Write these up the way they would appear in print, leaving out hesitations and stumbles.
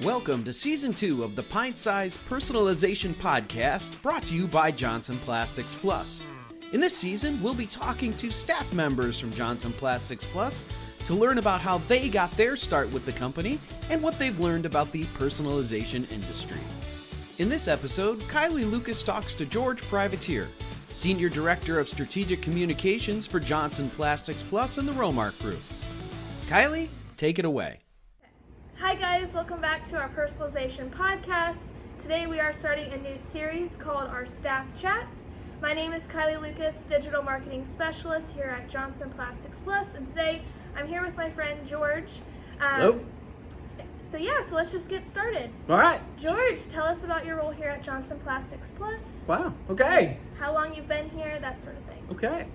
Welcome to Season 2 of the Pint Size Personalization Podcast, brought to you by Johnson Plastics Plus. In this season, we'll be talking to staff members from Johnson Plastics Plus to learn about how they got their start with the company and what they've learned about the personalization industry. In this episode, Kylie Lucas talks to George Privateer, Senior Director of Strategic Communications for Johnson Plastics Plus and the Romark Group. Kylie, take it away. Hi guys, welcome back to our personalization podcast. Today we are starting a new series called our Staff Chats. My name is Kylie Lucas, Digital Marketing Specialist here at Johnson Plastics Plus, and today I'm here with my friend George. Hello. So let's just get started. All right. George, tell us about your role here at Johnson Plastics Plus. Wow. Okay. How long you've been here, that sort of thing. Okay.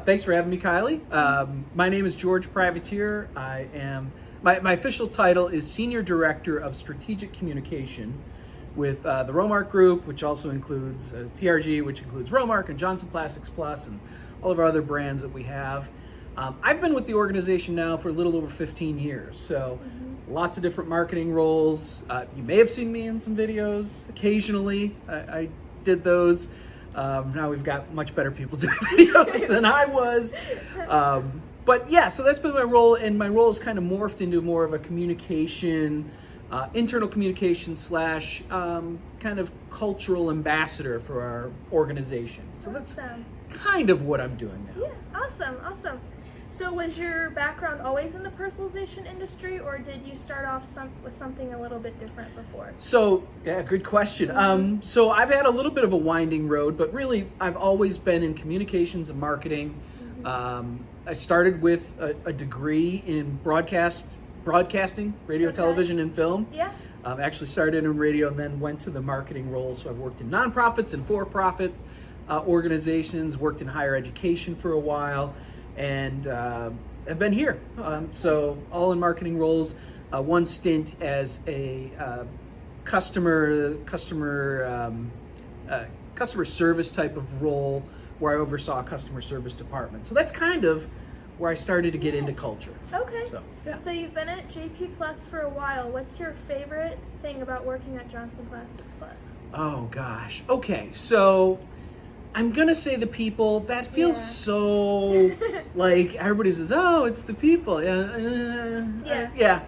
Thanks for having me, Kylie. My name is George Privateer. I am my official title is Senior Director of Strategic Communication with the Romark Group, which also includes TRG, which includes Romark and Johnson Plastics Plus and all of our other brands that we have. I've been with the organization now for a little over 15 years, so lots of different marketing roles. You may have seen me in some videos occasionally. I did those. Now we've got much better people doing videos than I was. But yeah, so that's been my role, and my role has kind of morphed into more of a communication, internal communication slash kind of cultural ambassador for our organization. So that's kind of what I'm doing now. Yeah, awesome. So was your background always in the personalization industry, or did you start off with something a little bit different before? So, yeah, good question. So I've had a little bit of a winding road, but really I've always been in communications and marketing. I started with a degree in broadcasting, radio, television, and film. Yeah. Actually started in radio and then went to the marketing role. So I've worked in nonprofits and for-profit organizations, worked in higher education for a while, and I've been here. So all in marketing roles. One stint as a customer service type of role, where I oversaw a customer service department. So that's kind of where I started to get into culture. Okay. So, yeah. So you've been at JP Plus for a while. What's your favorite thing about working at Johnson Plastics Plus? Oh gosh. Okay. So I'm gonna say the people. That feels so like everybody says, "Oh, it's the people." Yeah.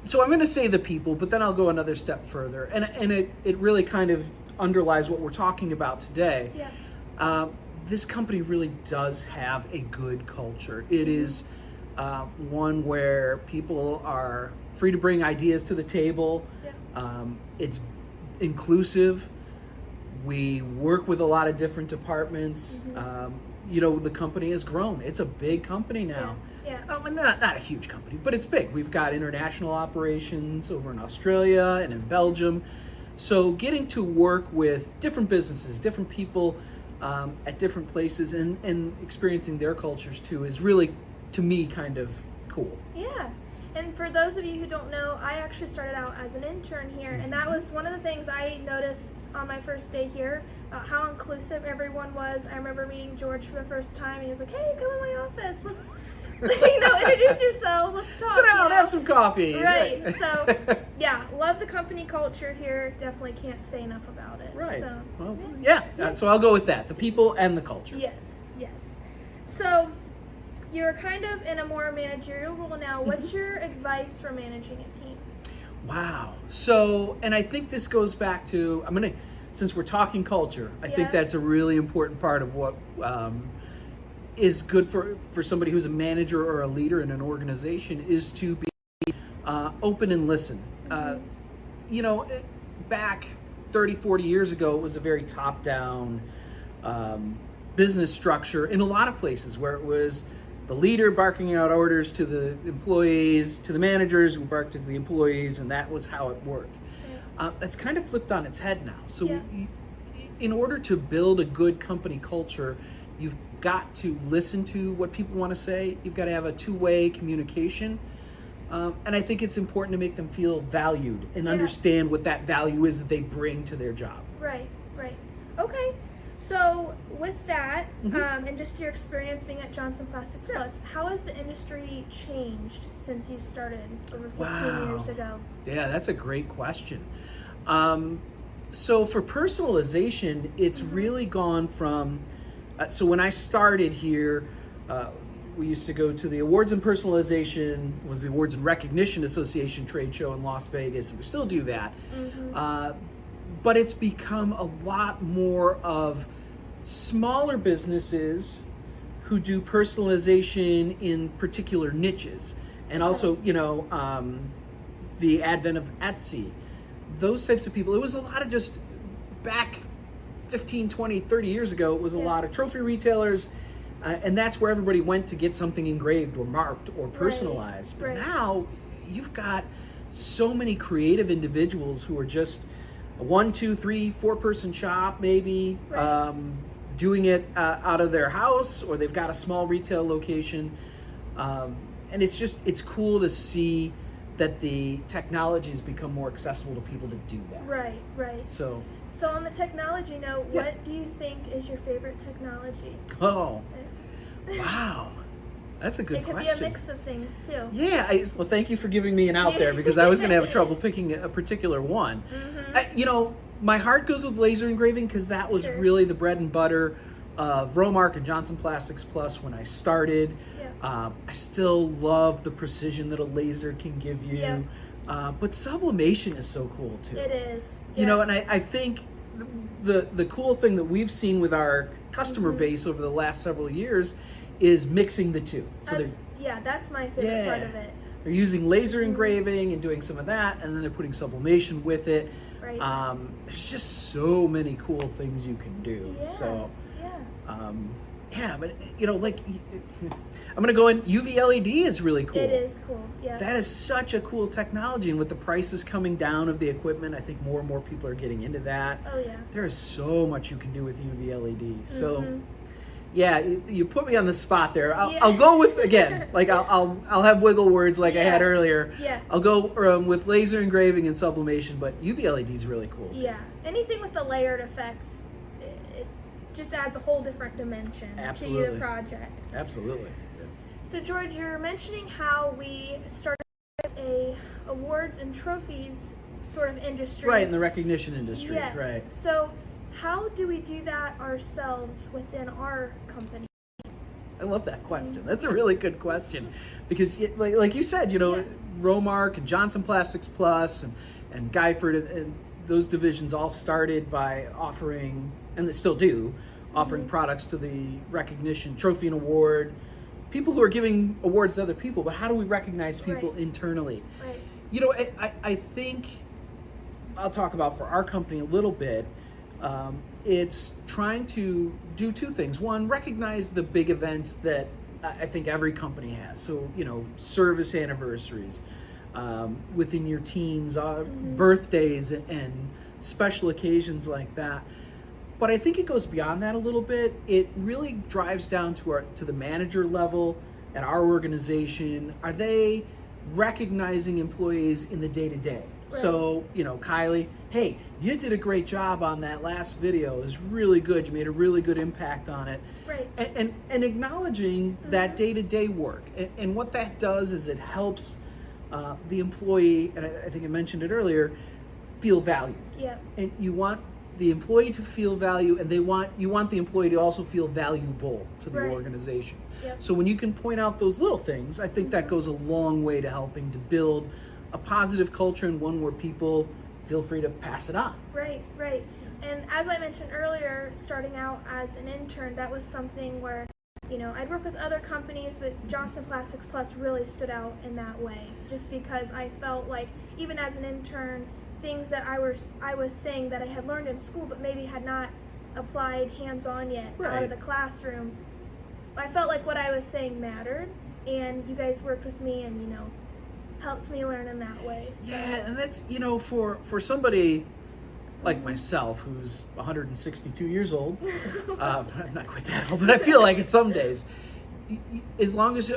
So I'm gonna say the people, but then I'll go another step further, and it really kind of underlies what we're talking about today. Yeah. This company really does have a good culture. It is one where people are free to bring ideas to the table. Yeah. It's inclusive. We work with a lot of different departments. The company has grown. It's a big company now. Yeah. Not a huge company, but it's big. We've got international operations over in Australia and in Belgium. So getting to work with different businesses, different people at different places and experiencing their cultures too is really, to me, kind of cool. Yeah. And for those of you who don't know, I actually started out as an intern here, and that was one of the things I noticed on my first day here, how inclusive everyone was. I remember meeting George for the first time. He was like, "Hey, come in my office. Let's, introduce yourself. Let's talk. Sit down, have some coffee." Right. So, yeah, love the company culture here. Definitely can't say enough about it. Right. So, well, yeah. So I'll go with that. The people and the culture. Yes. So, you're kind of in a more managerial role now. What's your advice for managing a team? Wow. So, and I think this goes back to, since we're talking culture, I think that's a really important part of what is good for somebody who's a manager or a leader in an organization, is to be open and listen. Back 30, 40 years ago, it was a very top-down business structure in a lot of places, where it was the leader barking out orders to the employees, to the managers who barked to the employees, and that was how it worked. That's kind of flipped on its head now. So in order to build a good company culture, you've got to listen to what people want to say. You've got to have a two-way communication. And I think it's important to make them feel valued and understand what that value is that they bring to their job. Right. Okay. So with that, and just your experience being at Johnson Plastics Plus, how has the industry changed since you started over 15 years ago? Yeah, that's a great question. So for personalization, it's really gone from, so when I started here, we used to go to the Awards and Personalization, was the Awards and Recognition Association trade show in Las Vegas, and we still do that. But it's become a lot more of smaller businesses who do personalization in particular niches. And also, you know, the advent of Etsy, those types of people. It was a lot of just back 15, 20, 30 years ago, it was a lot of trophy retailers, and that's where everybody went to get something engraved or marked or personalized. But now you've got so many creative individuals who are just a 1, 2, 3, 4-person shop, maybe, doing it out of their house, or they've got a small retail location. And it's cool to see that the technology has become more accessible to people to do that. Right. So on the technology note, what do you think is your favorite technology? Oh, wow. That's a good question. It could be a mix of things too. Yeah, well, thank you for giving me an out there, because I was going to have trouble picking a particular one. You know, my heart goes with laser engraving because that was really the bread and butter of Romark and Johnson Plastics Plus when I started. I still love the precision that a laser can give you. But sublimation is so cool too. It is. You know, and I think the cool thing that we've seen with our customer base over the last several years is mixing the two. So that's my favorite part of it. They're using laser engraving and doing some of that, and then they're putting sublimation with it. There's just so many cool things you can do. So, but you know, like, I'm gonna go in. UV LED is really cool. It is cool. Yeah. That is such a cool technology, and with the prices coming down of the equipment, I think more and more people are getting into that. Oh yeah. There is so much you can do with UV LED. So. Yeah, you put me on the spot there. I'll go with, again, like I'll have wiggle words like I had earlier. I'll go with laser engraving and sublimation, but UV LED is really cool too. Yeah, anything with the layered effects, it just adds a whole different dimension to your project. Absolutely. So George, you're mentioning how we started as a awards and trophies sort of industry. Right, in the recognition industry. Yes. Right. So how do we do that ourselves within our company? I love that question. That's a really good question, because like you said, you know, Romark and Johnson Plastics Plus and Guyford and those divisions all started by offering, and they still do, offering products to the recognition, trophy and award, people who are giving awards to other people. But how do we recognize people internally? You know, I think I'll talk about for our company a little bit. It's trying to do two things. One, recognize the big events that I think every company has. So, you know, service anniversaries within your teams, birthdays and special occasions like that. But I think it goes beyond that a little bit. It really drives down to the manager level at our organization. Are they recognizing employees in the day-to-day? So, you know, Kylie, hey, you did a great job on that last video. It was really good. You made a really good impact on it. And acknowledging that day-to-day work. And what that does is it helps the employee, and I think I mentioned it earlier, feel valued. And you want the employee to feel value, and you want the employee to also feel valuable to the organization. So when you can point out those little things, I think that goes a long way to helping to build a positive culture, and one where people feel free to pass it on. Right. And as I mentioned earlier, starting out as an intern, that was something where, you know, I'd work with other companies, but Johnson Plastics Plus really stood out in that way, just because I felt like, even as an intern, things that I was saying that I had learned in school, but maybe had not applied hands-on yet out of the classroom, I felt like what I was saying mattered, and you guys worked with me and, you know, helped me learn in that way. So. Yeah, and that's, you know, for somebody like myself, who's 162 years old, I'm not quite that old, but I feel like it some days. As long as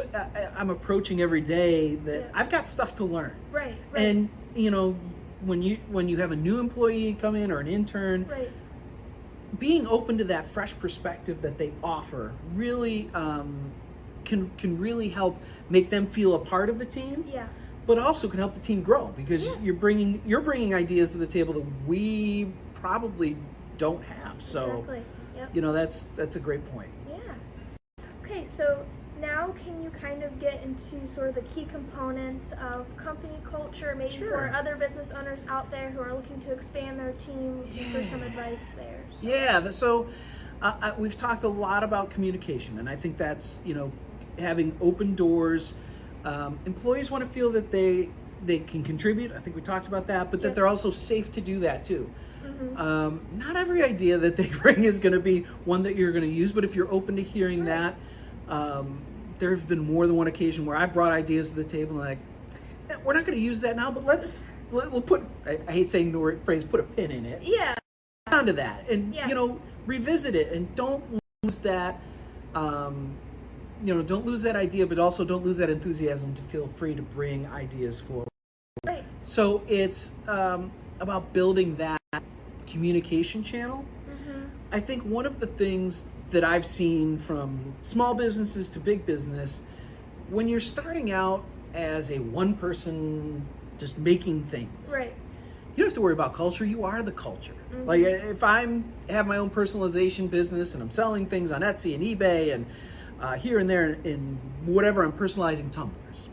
I'm approaching every day that I've got stuff to learn. Right. And, you know, when you have a new employee come in or an intern, being open to that fresh perspective that they offer really can really help make them feel a part of the team. Yeah. But also can help the team grow because you're bringing ideas to the table that we probably don't have. So, Exactly. Yep. you know, that's a great point. Yeah. Okay, so now can you kind of get into sort of the key components of company culture, maybe Sure. for other business owners out there who are looking to expand their team, looking for some advice there? Yeah. So we've talked a lot about communication, and I think that's, you know, having open doors. Employees want to feel that they can contribute. I think we talked about that, but that Yep. they're also safe to do that too. Mm-hmm. Not every idea that they bring is going to be one that you're going to use, but if you're open to hearing Right. that, there have been more than one occasion where I've brought ideas to the table and like, we're not going to use that now, but we'll put, I hate saying the phrase, put a pin in it. Yeah. Onto that, and Yeah. you know, revisit it, and don't lose that. You know, don't lose that idea, but also don't lose that enthusiasm to feel free to bring ideas forward. Right. So it's about building that communication channel. Mm-hmm. I think one of the things that I've seen from small businesses to big business, when you're starting out as a one person just making things, Right. you don't have to worry about culture. You are the culture. Mhm. Like if I have my own personalization business and I'm selling things on Etsy and eBay and here and there in whatever I'm personalizing tumblers,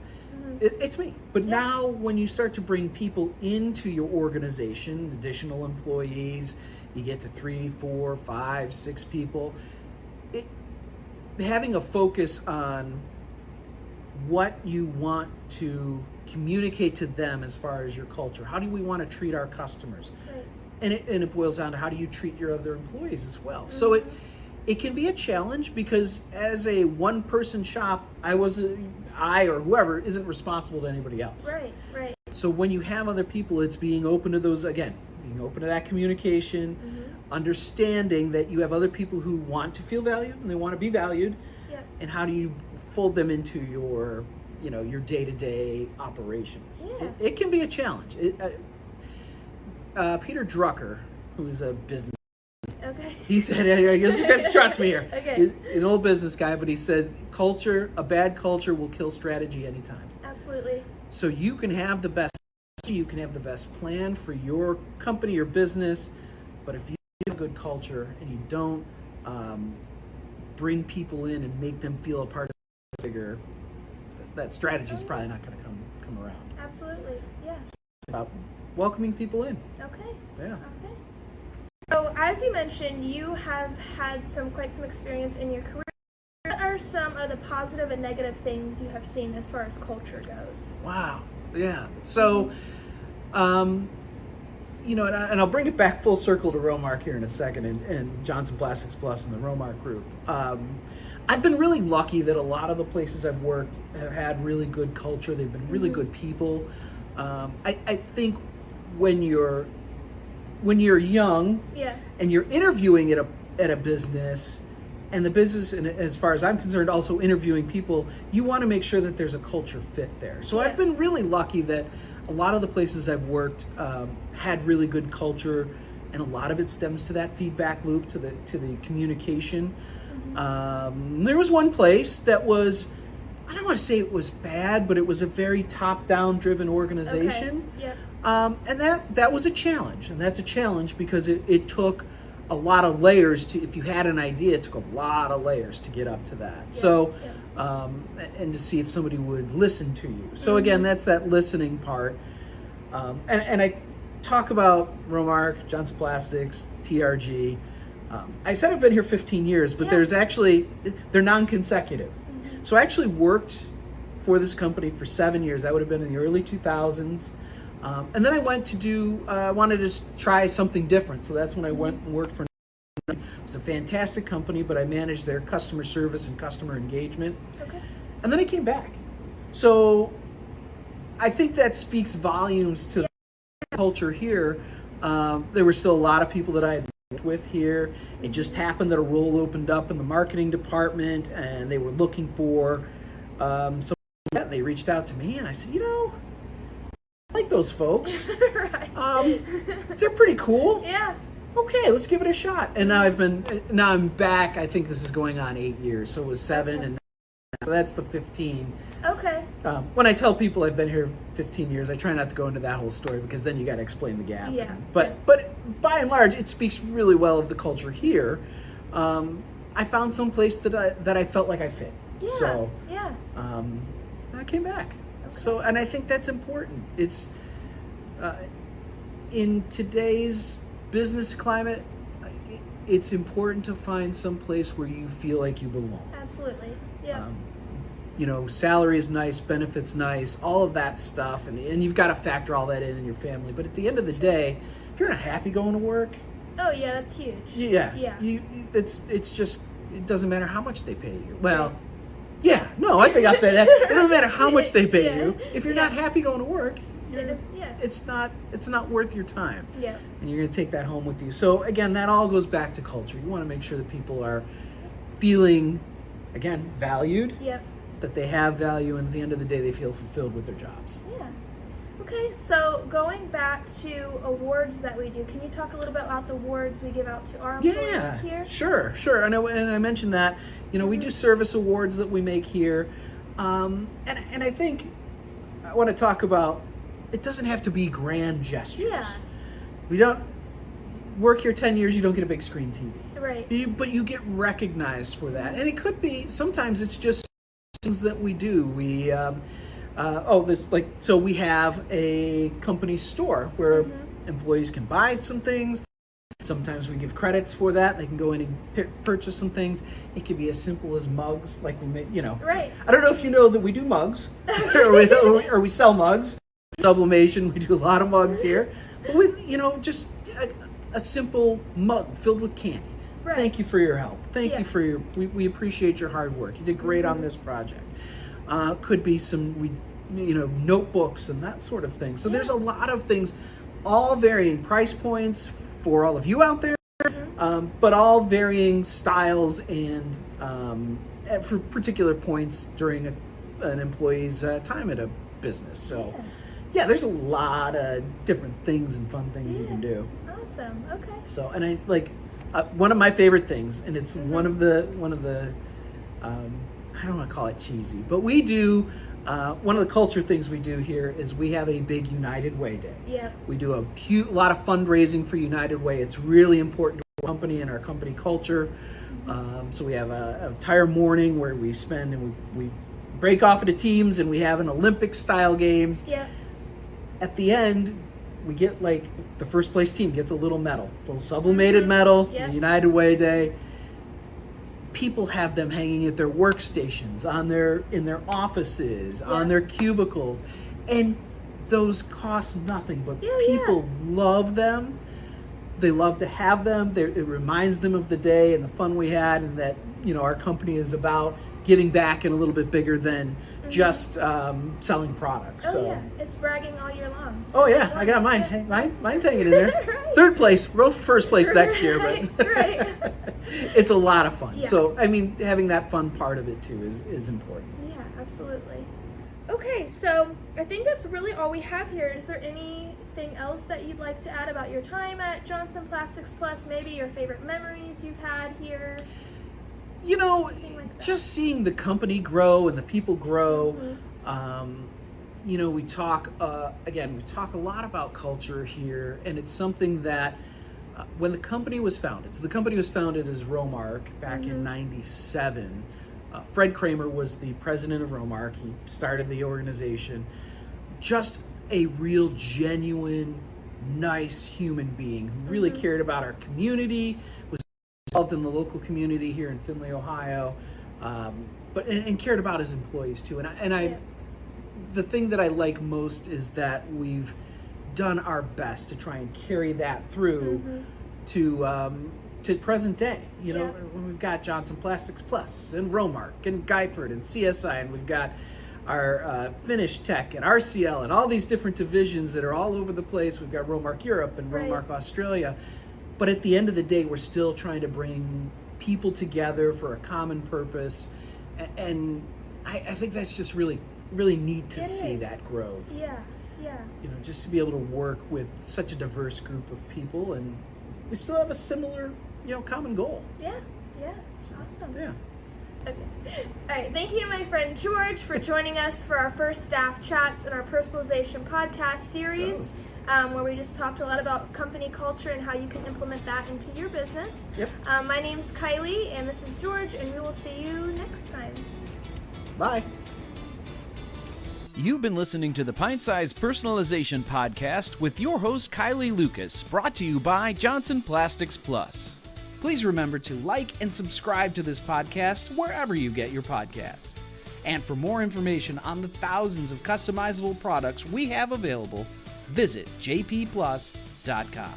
it's me. But Yeah. now when you start to bring people into your organization, additional employees, you get to 3, 4, 5, 6 people, having a focus on what you want to communicate to them as far as your culture. How do we want to treat our customers? Right. And it boils down to how do you treat your other employees as well. So it can be a challenge because as a one person shop, I or whoever isn't responsible to anybody else. Right. Right. So when you have other people, it's being open to those, again, being open to that communication, understanding that you have other people who want to feel valued and they want to be valued. Yep. And how do you fold them into your, you know, your day-to-day operations? Yeah. It can be a challenge. Peter Drucker, who's a business, Okay. he said, you'll just have to trust me here. Okay. He's an old business guy, but he said, a bad culture will kill strategy anytime. Absolutely. So you can have the best plan for your company or business, but if you have a good culture and you don't bring people in and make them feel a part of the bigger, that strategy is probably not going to come around. Absolutely. Yeah. It's about welcoming people in. Okay. Yeah. Okay. So, as you mentioned, you have had quite some experience in your career. What are some of the positive and negative things you have seen as far as culture goes? Wow. Yeah. So, you know, and I'll bring it back full circle to Romark here in a second, and Johnson Plastics Plus and the Romark Group. I've been really lucky that a lot of the places I've worked have had really good culture. They've been really good people. I think when you're young Yeah. and you're interviewing at a business, and the business, and as far as I'm concerned, also interviewing people, you want to make sure that there's a culture fit there. So I've been really lucky that a lot of the places I've worked had really good culture, and a lot of it stems to that feedback loop, to the communication. There was one place that was, I don't want to say it was bad, but it was a very top-down driven organization. Okay. Yep. And that was a challenge, and that's a challenge because it took a lot of layers to, if you had an idea, it took a lot of layers to get up to that. Yeah, So, yeah. and to see if somebody would listen to you. So again, that's that listening part. And I talk about Romark, Johnson Plastics, TRG. I said I've been here 15 years, but they're non-consecutive. So I actually worked for this company for 7 years. That would have been in the early 2000s. And then I went to wanted to try something different. So that's when I went and worked for, it was a fantastic company, but I managed their customer service and customer engagement. Okay. And then I came back. So I think that speaks volumes to the culture here. There were still a lot of people that I had worked with here. It just happened that a role opened up in the marketing department, and they were looking for some. They reached out to me, and I said, I like those folks. Right. They're pretty cool. Yeah. okay, let's give it a shot. And now I'm back. I think this is going on 8 years. So it was 7, Okay. and so that's the 15. Okay. When I tell people I've been here 15 years, I try not to go into that whole story because then you got to explain the gap. Yeah. But by and large, it speaks really well of the culture here. I found some place that I felt like I fit. Yeah. So yeah. I came back. Okay. So, and I think that's important. It's in today's business climate, it's important to find some place where you feel like you belong. Absolutely. Yeah. Salary is nice, benefits nice, all of that stuff, and you've got to factor all that in your family. But at the end of the day, if you're not happy going to work, oh yeah, that's huge. yeah, Yeah. It's just, it doesn't matter how much they pay you. Well, yeah, no, I think I'll say that. It doesn't matter how much they pay Yeah. you. If you're not happy going to work, it's not worth your time. Yeah. And you're going to take that home with you. So again, that all goes back to culture. You want to make sure that people are feeling, again, valued, Yep. that they have value, and at the end of the day, they feel fulfilled with their jobs. Yeah. Okay, so going back to awards that we do, can you talk a little bit about the awards we give out to our employees here? Sure. And I mentioned that, we do service awards that we make here. And I think I want to talk about, it doesn't have to be grand gestures. Yeah. We don't work here 10 years, you don't get a big screen TV. Right. But you get recognized for that. And it could be, sometimes it's just things that we do. We, so we have a company store where employees can buy some things. Sometimes we give credits for that. They can go in and purchase some things. It could be as simple as mugs, like we make, Right. I don't know if you know that we do mugs, or we sell mugs. Sublimation, we do a lot of mugs here. But with, just a simple mug filled with candy. Right. Thank you for your help. Thank Yeah. you for we appreciate your hard work. You did great on this project. Could be some, notebooks and that sort of thing. So there's a lot of things, all varying price points for all of you out there, but all varying styles and for particular points during an employee's time at a business. So yeah, there's a lot of different things and fun things you can do. Awesome. Okay. So, and I like one of my favorite things, and it's one of the I don't want to call it cheesy, but we do one of the culture things we do here is we have a big United Way Day. Yeah. We do a lot of fundraising for United Way. It's really important to our company and our company culture. So we have an entire morning where we spend and we break off into teams, and we have an Olympic style games. Yeah. At the end, we get the first place team gets a little medal, a little sublimated medal, Yeah. the United Way Day. People have them hanging at their workstations, in their offices, on their cubicles, and those cost nothing. But people love them. They love to have them. It reminds them of the day and the fun we had, and that our company is about giving back and a little bit bigger than just selling products. Oh so. yeah, it's bragging all year long. Oh yeah, I got mine. Hey, mine's hanging in there. Right. Third place. We'll first place next year, but Right. it's a lot of fun. Yeah. So I mean, having that fun part of it too is important. Yeah, absolutely. Okay, so I think that's really all we have here. Is there anything else that you'd like to add about your time at Johnson Plastics Plus? Maybe your favorite memories you've had here? Just seeing the company grow and the people grow. We talk we talk a lot about culture here, and it's something that when the company was founded. So the company was founded as Romark back in '97. Fred Kramer was the president of Romark. He started the organization. Just a real, genuine, nice human being who really cared about our community, was involved in the local community here in Findlay, Ohio, but cared about his employees too. The thing that I like most is that we've done our best to try and carry that through to present day. We've got Johnson Plastics Plus and Romark and Guyford and CSI, and we've got our Finish Tech and RCL and all these different divisions that are all over the place. We've got Romark Europe and Romark Australia. But at the end of the day, we're still trying to bring people together for a common purpose. And I think that's just really, really neat to see that growth. Yeah. Just to be able to work with such a diverse group of people and we still have a similar, common goal. Yeah, awesome. Yeah. Okay. All right. Thank you to my friend George for joining us for our first staff chats in our personalization podcast series, where we just talked a lot about company culture and how you can implement that into your business. Yep. My name's Kylie, and this is George, and we will see you next time. Bye. You've been listening to the Pint Size Personalization Podcast with your host Kylie Lucas, brought to you by Johnson Plastics Plus. Please remember to like and subscribe to this podcast wherever you get your podcasts. And for more information on the thousands of customizable products we have available, visit jpplus.com.